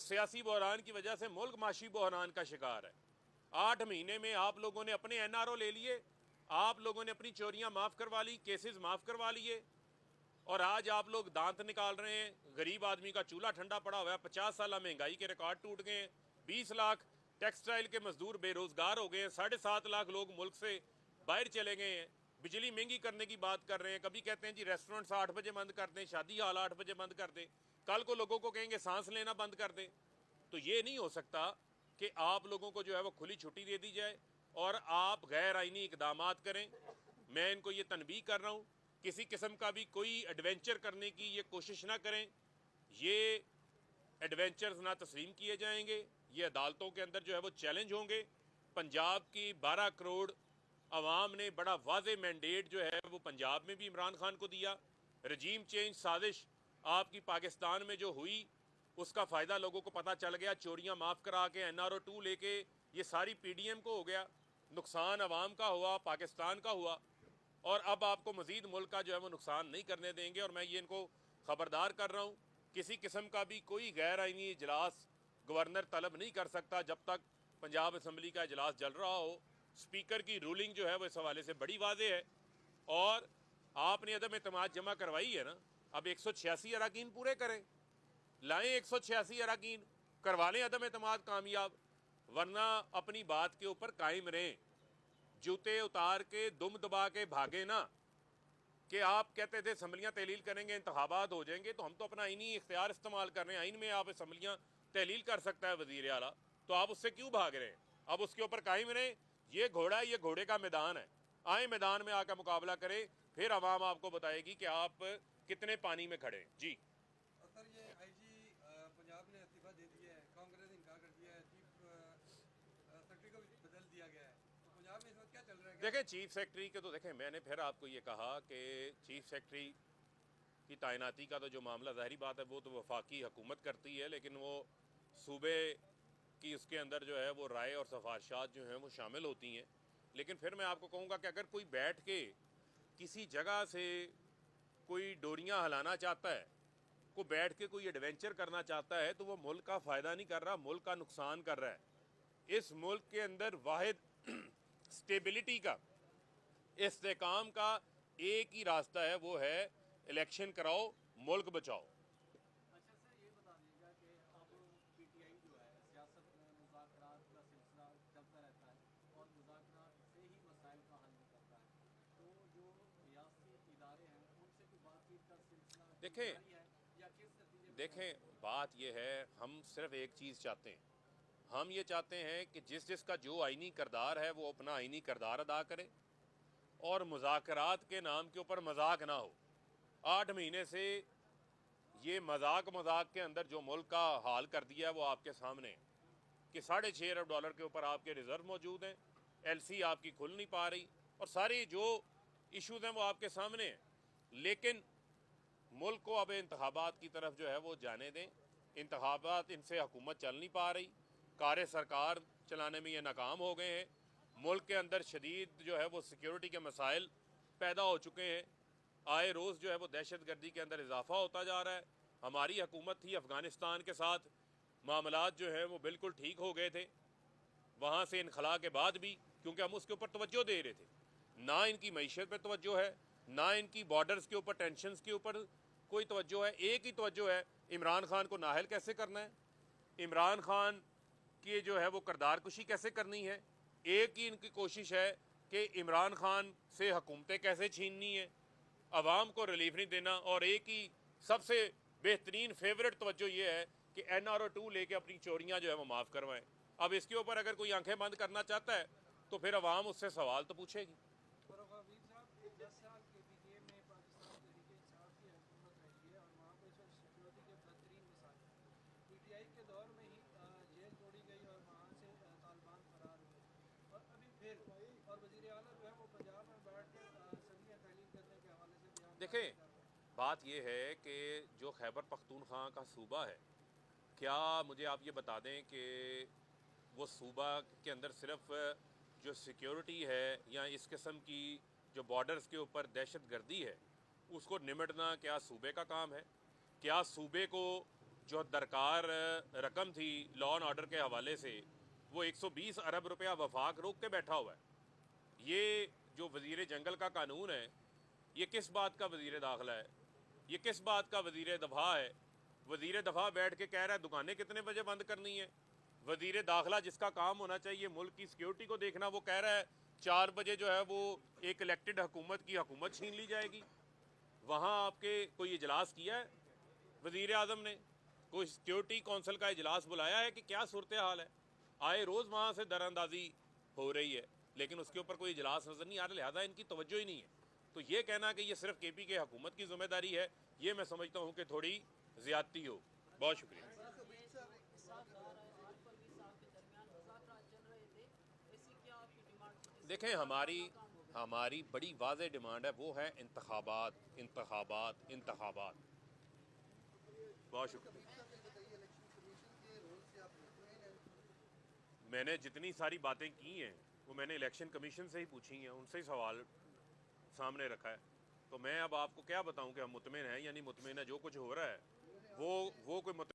उस सियासी बहरान की वजह से मुल्क माशी बहरान का शिकार है। 8 महीने में आप लोगों ने अपने NRO ले लिए, आप लोगों ने अपनी चोरियां माफ़ करवा ली, केसेस माफ़ करवा लिए, और आज आप लोग दांत निकाल रहे हैं। गरीब आदमी का चूल्हा ठंडा पड़ा हुआ है। 50 साल महंगाई के रिकॉर्ड टूट गए हैं। 20 लाख टेक्सटाइल के मजदूर बेरोजगार हो गए हैं। 7.5 लाख लोग मुल्क से बाहर चले गए हैं। बिजली महंगी करने की बात कर रहे हैं। कभी कहते हैं जी रेस्टोरेंट्स 8 बजे बंद कर दें, शादी हाल 8 बजे बंद कर दें, कल को लोगों को कहेंगे सांस लेना बंद कर दें। तो ये नहीं हो सकता कि आप लोगों को जो है वो खुली छुट्टी दे दी जाए और आप गैर आइनी इकदाम करें। मैं इनको ये तनबीह कर रहा हूँ, किसी किस्म का भी कोई एडवेंचर करने की ये कोशिश ना करें। ये एडवेंचर्स ना तस्लीम किए जाएंगे, ये अदालतों के अंदर जो है वो चैलेंज होंगे। पंजाब की 12 करोड़ आवाम ने बड़ा वाज़े मैंडेट जो है वो पंजाब में भी इमरान खान को दिया। रजीम चेंज साजिश आपकी पाकिस्तान में जो हुई उसका फ़ायदा लोगों को पता चल गया। चोरियां माफ़ करा के NRO 2 लेके ये सारी PDM को हो गया। नुकसान आवाम का हुआ, पाकिस्तान का हुआ, और अब आपको मज़ीद मुल्क का जो है वो नुकसान नहीं करने देंगे। और मैं ये इनको ख़बरदार कर रहा हूँ, किसी किस्म का भी कोई गैर आइनी इजलास गवर्नर तलब नहीं कर सकता जब तक पंजाब असम्बली का इजलास चल रहा हो। स्पीकर की रूलिंग जो है वो इस हवाले से बड़ी वाज़ेह है, और आपने अदम एतमाद जमा करवाई है ना, अब 186 अरकान पूरे करें, लाएं 186 अरकान, करवा लें अदम एतमाद कामयाब, वरना अपनी बात के ऊपर कायम रहें। जूते उतार के दुम दबा के भागे ना कि आप कहते थे असम्बलियाँ तहलील करेंगे, इंतखाबात हो जाएंगे। तो हम तो अपना आइनी इख्तियार इस्तेमाल कर रहे हैं। आइन में आप असम्बलियाँ तहलील कर सकता है वज़ीर आला, तो आप उससे क्यों भाग रहे हैं? अब उसके ऊपर कायम रहें। ये घोड़ा, ये घोड़े का मैदान है। आए मैदान में आकर मुकाबला करें, फिर अवाम आपको बताएगी कि आप कितने पानी में खड़े हैं। जी सर, ये IG पंजाब ने इस्तीफा दे दिया है, कांग्रेस ने इनकार कर दिया है, चीफ सेक्रेटरी को भी बदल दिया गया है, तो पंजाब में इस वक्त क्या चल रहा है? देखें, चीफ सेक्रेटरी के तो देखें, मैंने फिर आपको ये कहा कि चीफ सेक्रेटरी की तैनाती का तो जो मामला ज़ाहिरी बात है वो तो वफाकी हुकूमत करती है, लेकिन वो सूबे की उसके अंदर जो है वो राय और सिफारिशात जो हैं वो शामिल होती हैं। लेकिन फिर मैं आपको कहूँगा कि अगर कोई बैठ के किसी जगह से कोई डोरियां हिलाना चाहता है, को बैठ के कोई एडवेंचर करना चाहता है, तो वो मुल्क का फ़ायदा नहीं कर रहा, मुल्क का नुकसान कर रहा है। इस मुल्क के अंदर वाहिद स्टेबिलिटी का, इस्तेकाम का एक ही रास्ता है, वो है इलेक्शन कराओ, मुल्क बचाओ। अच्छा सर, ये बता दीजिएगा कि अब PTI जो है सियासत में मुज़ाकरात का सिलसिला चलता रहता है और मुज़ाकरात से ही मसाइल का हल निकलता है, तो जो रियासती इदारे हैं उनसे कोई बातचीत का सिलसिला जारी है या किस नतीजे में? देखें, बात यह है, हम सिर्फ एक चीज़ चाहते हैं। हम ये चाहते हैं कि जिस जिसका जो आइनी किरदार है वो अपना आइनी किरदार अदा करे, और मुज़ाकरात के नाम के ऊपर मजाक ना हो। 8 महीने से ये मजाक के अंदर जो मुल्क का हाल कर दिया है वो आपके सामने है कि $6.5 अरब के ऊपर आपके रिजर्व मौजूद हैं, LC आपकी खुल नहीं पा रही, और सारी जो इश्यूज़ हैं वो आपके सामने हैं। लेकिन मुल्क को अब इंतखाबात की तरफ जो है वो जाने दें। इंतखाबात इनसे हुकूमत चल नहीं पा रही, कार्य सरकार चलाने में ये नाकाम हो गए हैं। मुल्क के अंदर शदीद जो है वो सिक्योरिटी के मसाइल पैदा हो चुके हैं। आए रोज़ जो है वो दहशत गर्दी के अंदर इजाफा होता जा रहा है। हमारी हुकूमत थी, अफ़गानिस्तान के साथ मामलात जो है वो बिल्कुल ठीक हो गए थे, वहाँ से इनखला के बाद भी, क्योंकि हम उसके ऊपर तवज्जो दे रहे थे। ना इनकी मईशत पर तवज्जो है, ना इनकी बॉर्डर्स के ऊपर, टेंशन्स के ऊपर कोई तवज्जो है। एक ही तवज्जो है, इमरान खान को नाहल कैसे करना है, इमरान खान की जो है वो करदार कुशी कैसे करनी है। एक ही इनकी कोशिश है कि इमरान खान से हुकूमतें कैसे छीननी है, अवाम को रिलीफ नहीं देना। और एक ही सबसे बेहतरीन फेवरेट तवज्जो ये है कि NRO 2 लेके अपनी चोरियां जो है वो माफ़ करवाएं। अब इसके ऊपर अगर कोई आंखें बंद करना चाहता है तो फिर अवाम उससे सवाल तो पूछेगी। वीर साहब, 10 साल के PTM में पाकिस्तान तहरीक इंसाफ की हुकूमत रही है और वहाँ पर इस वक्त सिक्योरिटी के बेहतरीन मिसाल हैं। PTI के दौर में ही जेल तोड़ी गई और वहाँ से तालिबान फरार हुए, और अभी फिर और वज़ीर आला जो है वो पंजाब में बैठ कर असम्बलियाँ तहलील करने के हवाले से बयान। देखें, बात यह है कि जो खैबर पख्तूनख्वा का सूबा है, क्या मुझे आप ये बता दें कि वो सूबा के अंदर सिर्फ जो सिक्योरिटी है या इस किस्म की जो बॉर्डर्स के ऊपर दहशत गर्दी है उसको निमटना क्या सूबे का काम है? क्या सूबे को जो दरकार रकम थी लॉ एंड ऑर्डर के हवाले से, वो 120 अरब रुपया वफाक रोक के बैठा हुआ है। ये जो वज़ीर जंगल का कानून है, ये किस बात का वज़ीर दाखिला है, ये किस बात का वज़ीर दफ़ा है? वज़ीर दफ़ा बैठ के कह रहा है दुकानें कितने बजे बंद करनी है। वज़ीर दाखिला जिसका काम होना चाहिए मुल्क की सिक्योरिटी को देखना, वो कह रहा है 4 बजे जो है वो एक इलेक्टेड हुकूमत की हुकूमत छीन ली जाएगी। वहाँ आपके कोई इजलास किया है वज़ीर आज़म ने? कोई सिक्योरिटी कौंसिल का इजलास बुलाया है कि क्या सूरत हाल है? आए रोज़ वहाँ से दरअंदाजी हो रही है, लेकिन उसके ऊपर कोई इजलास नज़र नहीं आ रहा, लिहाजा इनकी तवज्जो ही नहीं है। तो ये कहना कि ये सिर्फ KP के हुकूमत की जिम्मेदारी है, ये मैं समझता हूँ कि थोड़ी ज़्यादती हो। बहुत शुक्रिया। देखें, हमारी बड़ी वाज़ेह डिमांड है, वो है इंतखाबात, इंतखाबात, इंतखाबात। बहुत शुक्रिया। मैंने जितनी सारी बातें की हैं वो मैंने इलेक्शन कमीशन से ही पूछी हैं, उनसे ही सवाल सामने रखा है। तो मैं अब आपको क्या बताऊं कि हम मुतमिन हैं या नहीं मुतमिन है। जो कुछ हो रहा है वो कोई